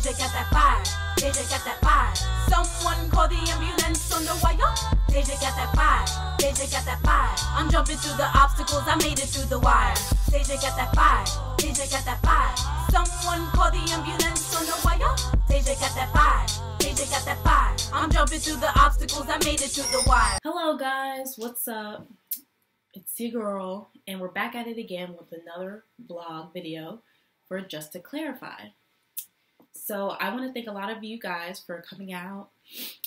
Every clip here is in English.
Deja got that fire. Deja got that fire. Someone call the ambulance on the wire. Deja got that fire. Deja got that fire. I'm jumping through the obstacles, I made it through the wire. Deja got that fire. Deja got that fire. Someone call the ambulance on the wire. Deja got that fire. Deja got that fire. I'm jumping through the obstacles, I made it through the wire. Hello guys, what's up? It's your girl, and we're back at it again with another vlog video for Just to Clarify. So I want to thank a lot of you guys for coming out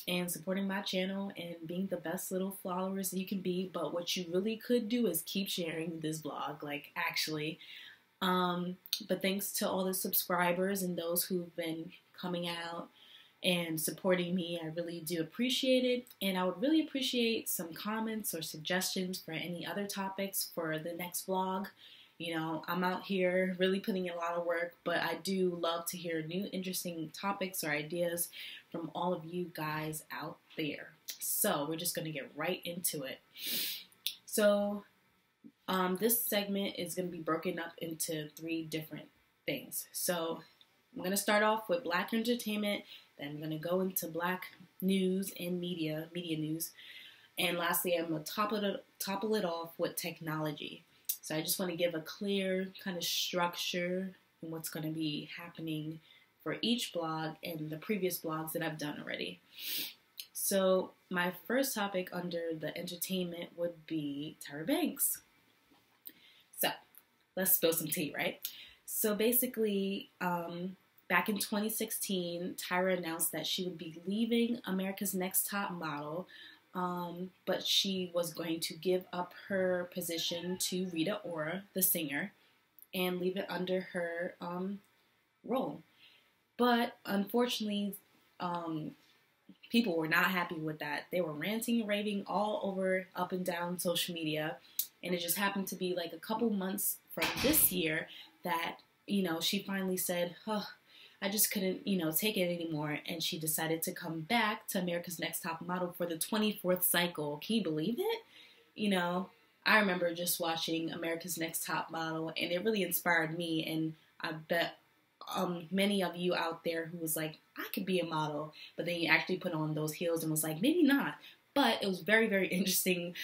and supporting my channel and being the best little followers you can be. But what you really could do is keep sharing this vlog, like actually. But thanks to all the subscribers and those who've been coming out and supporting me, I really do appreciate it. And I would really appreciate some comments or suggestions for any other topics for the next vlog. You know, I'm out here really putting in a lot of work, but I do love to hear new interesting topics or ideas from all of you guys out there. So we're just going to get right into it. So this segment is going to be broken up into 3 different things. So I'm going to start off with Black entertainment, then I'm going to go into Black news and media news, and lastly I'm going to topple it off with technology. So I just want to give a clear kind of structure and what's going to be happening for each blog and the previous blogs that I've done already. So my first topic under the entertainment would be Tyra Banks. So let's spill some tea, right? So basically, back in 2016, Tyra announced that she would be leaving America's Next Top Model, but she was going to give up her position to Rita Ora, the singer, and leave it under her role. But unfortunately, people were not happy with that. They were ranting and raving all over, up and down social media, and it just happened to be like a couple months from this year that, you know, she finally said, "Huh, I just couldn't, you know, take it anymore," and she decided to come back to America's Next Top Model for the 24th cycle. Can you believe it? You know, I remember just watching America's Next Top Model, and it really inspired me, and I bet many of you out there who was like, I could be a model, but then you actually put on those heels and was like, maybe not. But it was very, very interesting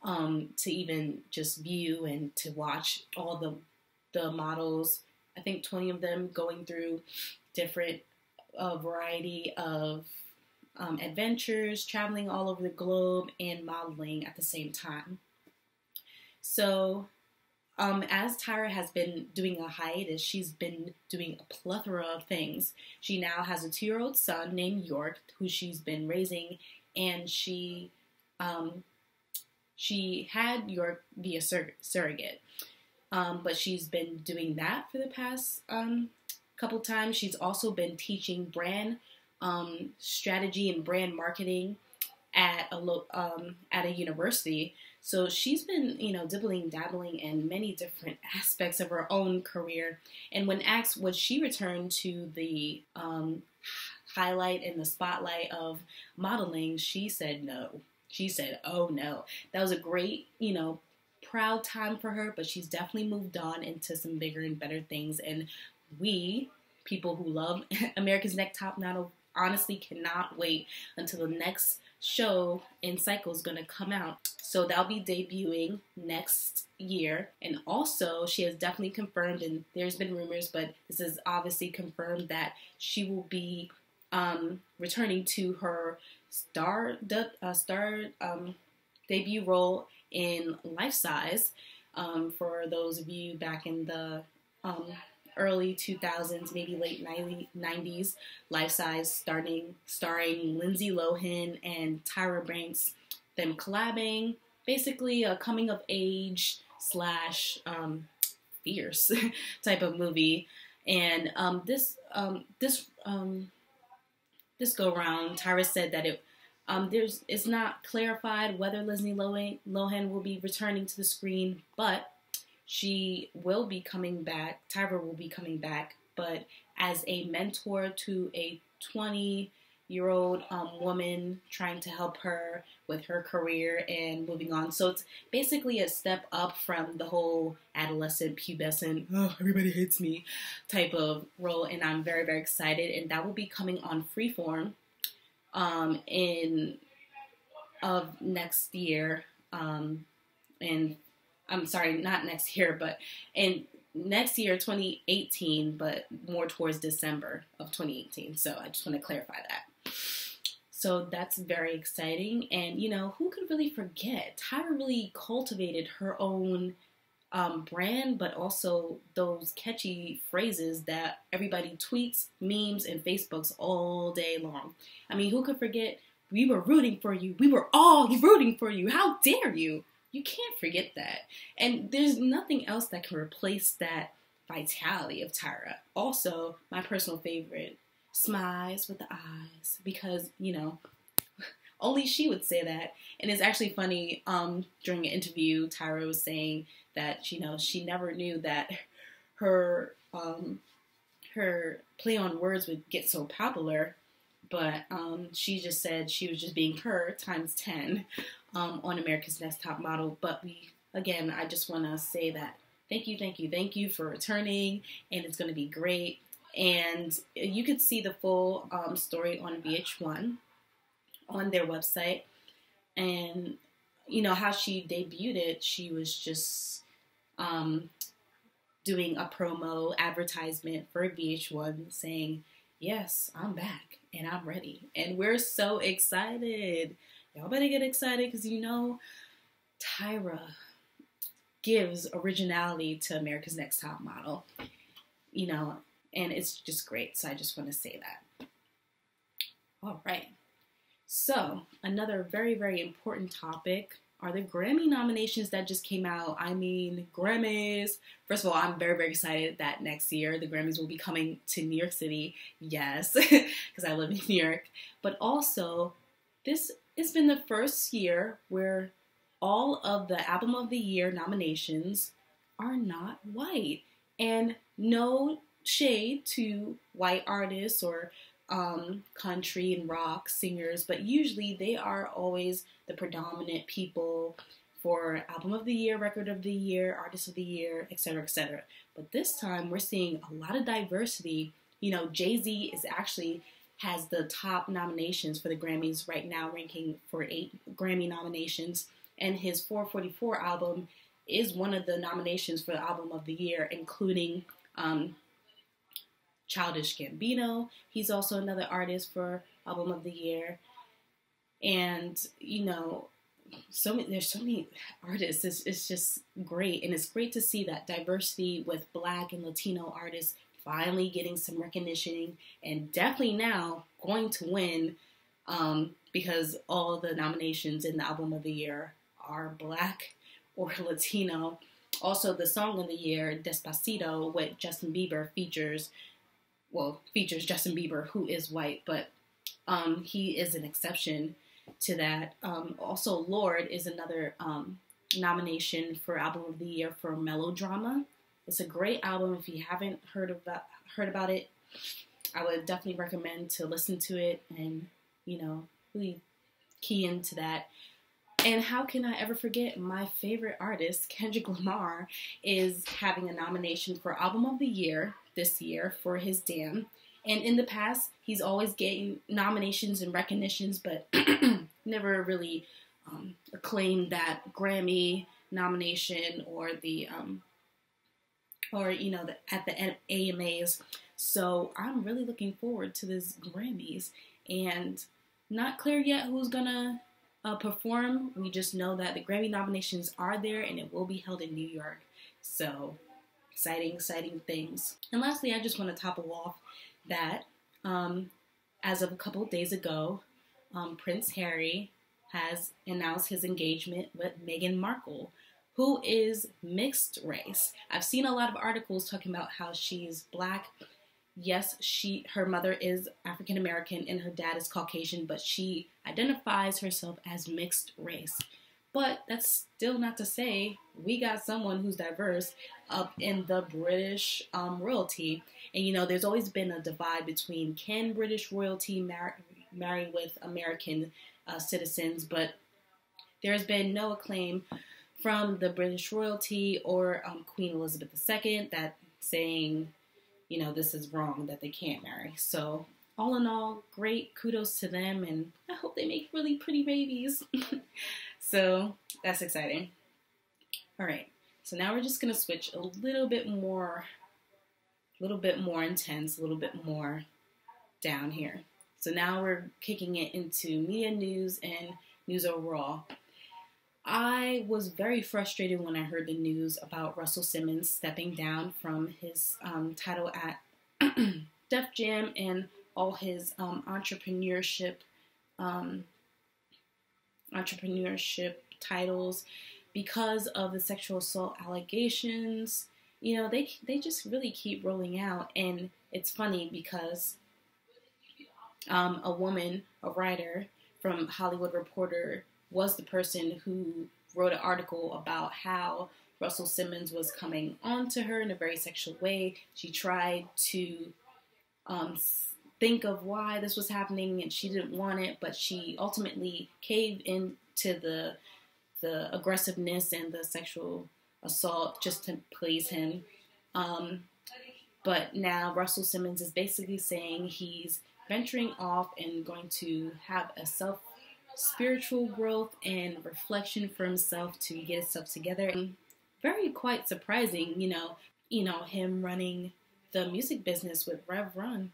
to even just view and to watch all the models, I think 20 of them, going through different variety of adventures, traveling all over the globe, and modeling at the same time. So as Tyra has been doing a hiatus, she's been doing a plethora of things. She now has a 2-year-old son named York, who she's been raising, and she had York be a surrogate. But she's been doing that for the past couple times. She's also been teaching brand strategy and brand marketing at a university. So she's been, you know, dabbling in many different aspects of her own career. And when asked would she return to the highlight and the spotlight of modeling, she said no. She said, oh no. That was a great, you know, proud time for her, but she's definitely moved on into some bigger and better things. And we, people who love America's Next Top Model, honestly cannot wait until the next show in cycle is going to come out. So that'll be debuting next year. And also, she has definitely confirmed, and there's been rumors, but this is obviously confirmed, that she will be returning to her star debut role in Life Size. For those of you back in the early 2000s, maybe late 90s, Life Size, starring Lindsay Lohan and Tyra Banks, them collabing, basically a coming of age slash fierce type of movie. And this go round, Tyra said that it's not clarified whether Lindsay Lohan will be returning to the screen, but she will be coming back. Tyra will be coming back, but as a mentor to a 20 20-year-old woman trying to help her with her career and moving on. So it's basically a step up from the whole adolescent, pubescent, oh, everybody hates me type of role. And I'm very, very excited. And that will be coming on Freeform of next year. And I'm sorry, not next year, but in next year, 2018, but more towards December of 2018. So I just want to clarify that. So that's very exciting. And, you know, who could really forget? Tyra really cultivated her own brand, but also those catchy phrases that everybody tweets, memes, and Facebooks all day long. I mean, who could forget, we were rooting for you. We were all rooting for you. How dare you? You can't forget that. And there's nothing else that can replace that vitality of Tyra. Also, my personal favorite, smiles with the eyes, because, you know, only she would say that. And it's actually funny, during an interview, Tyra was saying that, you know, she never knew that her play on words would get so popular, but she just said she was just being her times 10 on America's Next Top Model. But again, I just want to say that thank you for returning, and it's going to be great. And you could see the full story on VH1 on their website. And, you know, how she debuted it, she was just doing a promo advertisement for VH1 saying, yes, I'm back and I'm ready. And we're so excited. Y'all better get excited because, you know, Tyra gives originality to America's Next Top Model, you know, and it's just great. So I just want to say that. All right. So another very, very important topic are the Grammy nominations that just came out. I mean, Grammys. First of all, I'm very, very excited that next year the Grammys will be coming to New York City. Yes, because I live in New York. But also, this has been the first year where all of the Album of the Year nominations are not white. And no shade to white artists or country and rock singers, but usually they are always the predominant people for Album of the Year, Record of the Year, Artist of the Year, etc., etc. But this time we're seeing a lot of diversity. You know, Jay-Z is actually has the top nominations for the Grammys right now, ranking for 8 Grammy nominations, and his 444 album is one of the nominations for the Album of the Year, including Childish Gambino. He's also another artist for Album of the Year. And, you know, there's so many artists. It's just great. And it's great to see that diversity with Black and Latino artists finally getting some recognition, and definitely now going to win because all the nominations in the Album of the Year are Black or Latino. Also, the Song of the Year, Despacito, with Justin Bieber features Justin Bieber, who is white, but he is an exception to that. Also, Lorde is another nomination for Album of the Year for Melodrama. It's a great album. If you haven't heard about it, I would definitely recommend to listen to it and, you know, really key into that. And how can I ever forget my favorite artist, Kendrick Lamar, is having a nomination for Album of the Year this year for his Damn. And in the past, he's always getting nominations and recognitions, but never really claimed that Grammy nomination or the at the AMAs. So I'm really looking forward to this Grammys, and not clear yet who's gonna perform. We just know that the Grammy nominations are there, and it will be held in New York. So exciting things. And lastly, I just want to topple off that as of a couple of days ago, Prince Harry has announced his engagement with Meghan Markle, who is mixed race. I've seen a lot of articles talking about how she's Black. Yes, her mother is African American and her dad is Caucasian, but she identifies herself as mixed race. But that's still not to say we got someone who's diverse up in the British royalty. And, you know, there's always been a divide between can British royalty marry with American citizens, but there's been no acclaim from the British royalty or Queen Elizabeth II that saying, you know, this is wrong, that they can't marry. So all in all, great, kudos to them, and I hope they make really pretty babies. So that's exciting. All right, so now we're just gonna switch a little bit more intense, a little bit more down here. So now we're kicking it into media news and news overall. I was very frustrated when I heard the news about Russell Simmons stepping down from his title at Def Jam and all his entrepreneurship titles because of the sexual assault allegations. You know, they just really keep rolling out, and it's funny because a woman, a writer from Hollywood Reporter, was the person who wrote an article about how Russell Simmons was coming on to her in a very sexual way. She tried to think of why this was happening, and she didn't want it, but she ultimately caved into the aggressiveness and the sexual assault just to please him. But now Russell Simmons is basically saying he's venturing off and going to have a spiritual growth and reflection for himself to get himself together. Very quite surprising, you know, him running the music business with Rev Run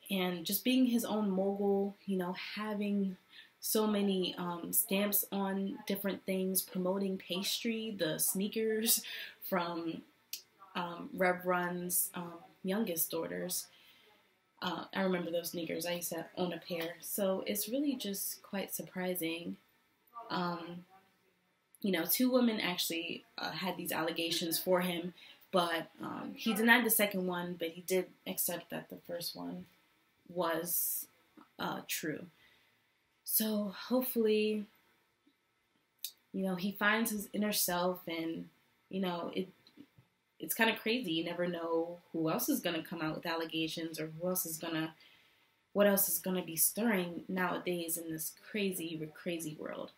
and just being his own mogul, you know, having so many stamps on different things, promoting pastry, the sneakers from Rev Run's youngest daughters. I remember those sneakers. I used to own a pair. So it's really just quite surprising. You know, 2 women actually had these allegations for him, but he denied the second one, but he did accept that the first one was true. So hopefully, you know, he finds his inner self, and, you know, it's kind of crazy. You never know who else is going to come out with allegations or what else is going to be stirring nowadays in this crazy world.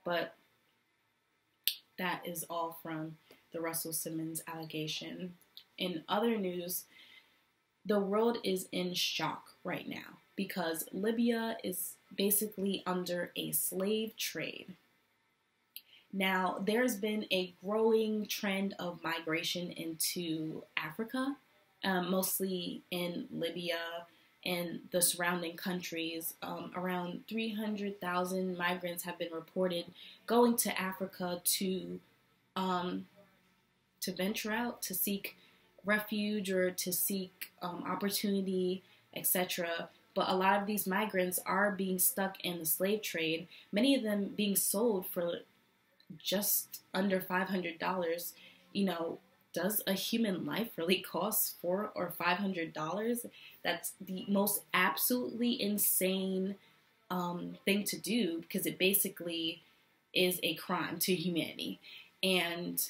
But that is all from the Russell Simmons allegation. In other news, the world is in shock right now because Libya is basically under a slave trade. Now, there's been a growing trend of migration into Africa, mostly in Libya and the surrounding countries. Around 300,000 migrants have been reported going to Africa to venture out, to seek refuge or to seek opportunity, etc. But a lot of these migrants are being stuck in the slave trade, many of them being sold for just under $500. You know, does a human life really cost $400 or $500? That's the most absolutely insane thing to do, because it basically is a crime to humanity. And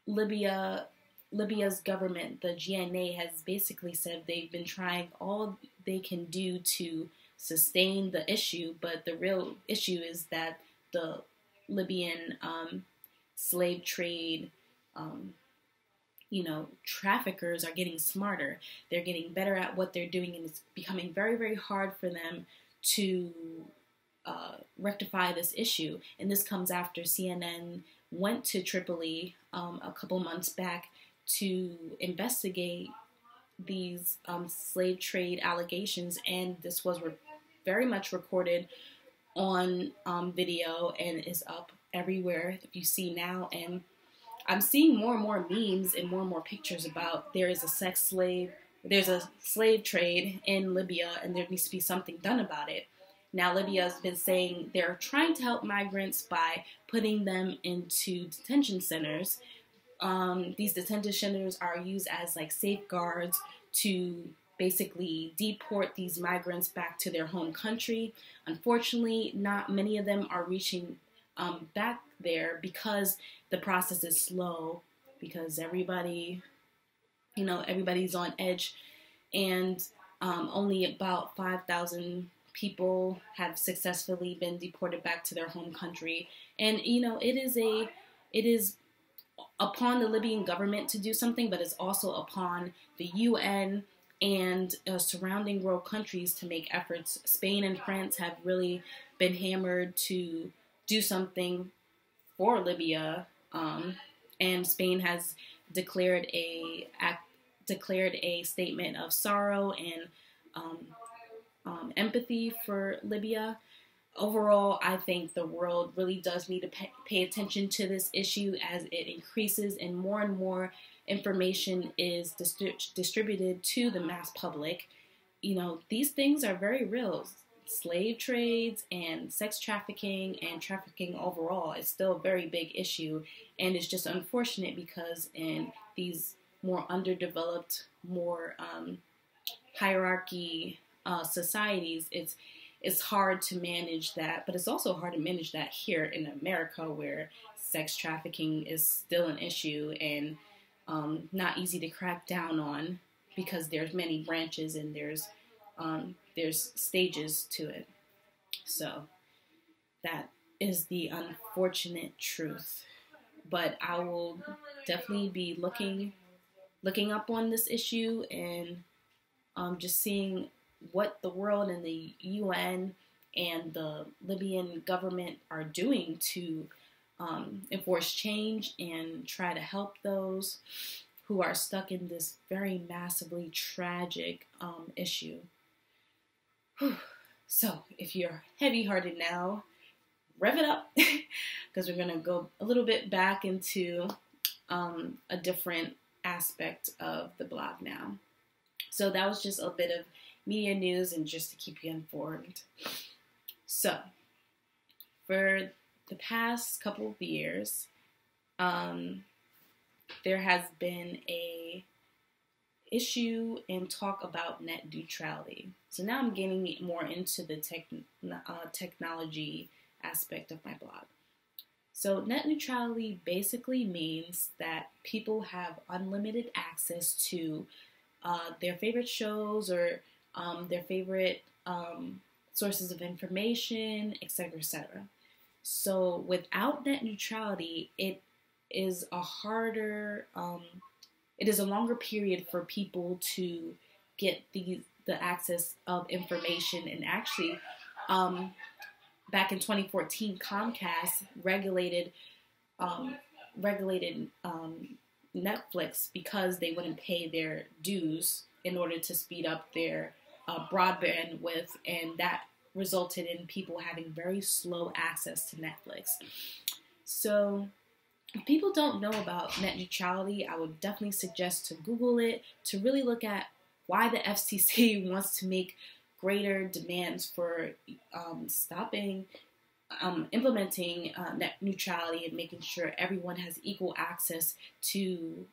Libya's government, the GNA, has basically said they've been trying all they can do to sustain the issue, but the real issue is that the Libyan slave trade, traffickers are getting smarter. They're getting better at what they're doing, and it's becoming very, very hard for them to rectify this issue. And this comes after CNN went to Tripoli a couple months back to investigate these slave trade allegations, and this was very much recorded on video and is up everywhere if you see now. And I'm seeing more and more memes and more pictures about there's a slave trade in Libya, and there needs to be something done about it. Now, Libya has been saying they're trying to help migrants by putting them into detention centers. These detention centers are used as like safeguards to basically deport these migrants back to their home country. Unfortunately, not many of them are reaching back there because the process is slow, because everybody's on edge. And Only about 5,000 people have successfully been deported back to their home country. And, it is upon the Libyan government to do something, but it's also upon the UN and surrounding world countries to make efforts. Spain and France have really been hammered to do something for Libya, and Spain has declared a statement of sorrow and empathy for Libya. Overall, I think the world really does need to pay attention to this issue as it increases and more information is distributed to the mass public. These things are very real. Slave trades and sex trafficking and trafficking overall is still a very big issue, and it's just unfortunate because in these more underdeveloped, more hierarchy societies, it's hard to manage that, but it's also hard to manage that here in America where sex trafficking is still an issue and not easy to crack down on because there's many branches and there's stages to it. So that is the unfortunate truth. But I will definitely be looking up on this issue and just seeing what the world and the UN and the Libyan government are doing to enforce change and try to help those who are stuck in this very massively tragic issue. Whew. So if you're heavy-hearted now, rev it up because we're going to go a little bit back into a different aspect of the blog now. So that was just a bit of media news and just to keep you informed. So for the past couple of years, there has been a issue and talk about net neutrality. So now I'm getting more into the technology aspect of my blog. So net neutrality basically means that people have unlimited access to their favorite shows or their favorite sources of information, etc., etc. So without net neutrality, it is a longer period for people to get the access of information. And actually, back in 2014, Comcast regulated Netflix because they wouldn't pay their dues in order to speed up their broadband width, and that resulted in people having very slow access to Netflix. So if people don't know about net neutrality, I would definitely suggest to Google it to really look at why the FCC wants to make greater demands for implementing net neutrality and making sure everyone has equal access to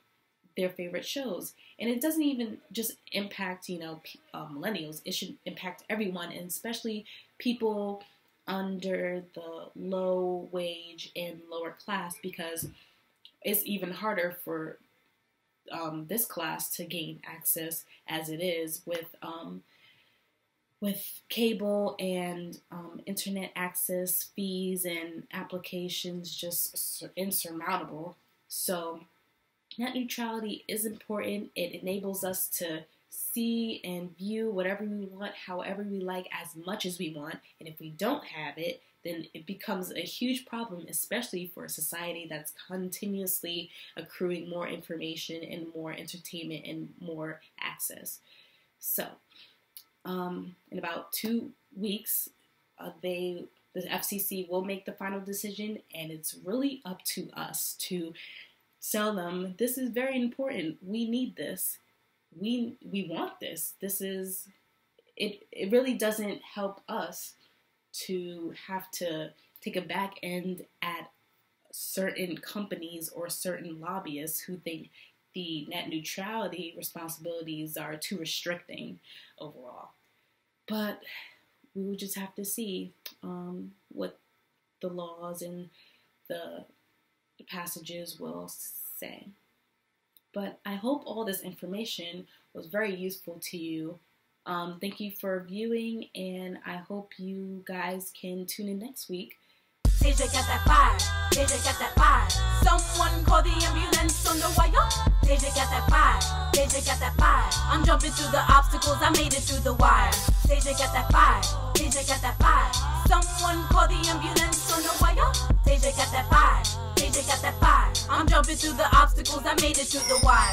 their favorite shows. And it doesn't even just impact, millennials. It should impact everyone, and especially people under the low wage and lower class, because it's even harder for this class to gain access as it is with cable and internet access fees and applications just insurmountable. So net neutrality is important. It enables us to see and view whatever we want, however we like, as much as we want. And if we don't have it, then it becomes a huge problem, especially for a society that's continuously accruing more information and more entertainment and more access. So, in about 2 weeks, the FCC will make the final decision, and it's really up to us to tell them this is very important. We need this. We want this. This is it. It really doesn't help us to have to take a back end at certain companies or certain lobbyists who think the net neutrality responsibilities are too restricting overall. But we will just have to see what the laws and the passages will say. But I hope all this information was very useful to you, Thank you for viewing, and I hope you guys can tune in next week. Deja got that fire. Deja got that fire. Someone call the ambulance on the wire. Deja got that fire. Deja got that fire. I'm jumping through the obstacles. I made it through the wire. Deja got that fire. Deja got that fire. Someone call the ambulance on the wire. Deja got that fire. Deja got that fire. I'm jumping through the obstacles. I made it through the wire.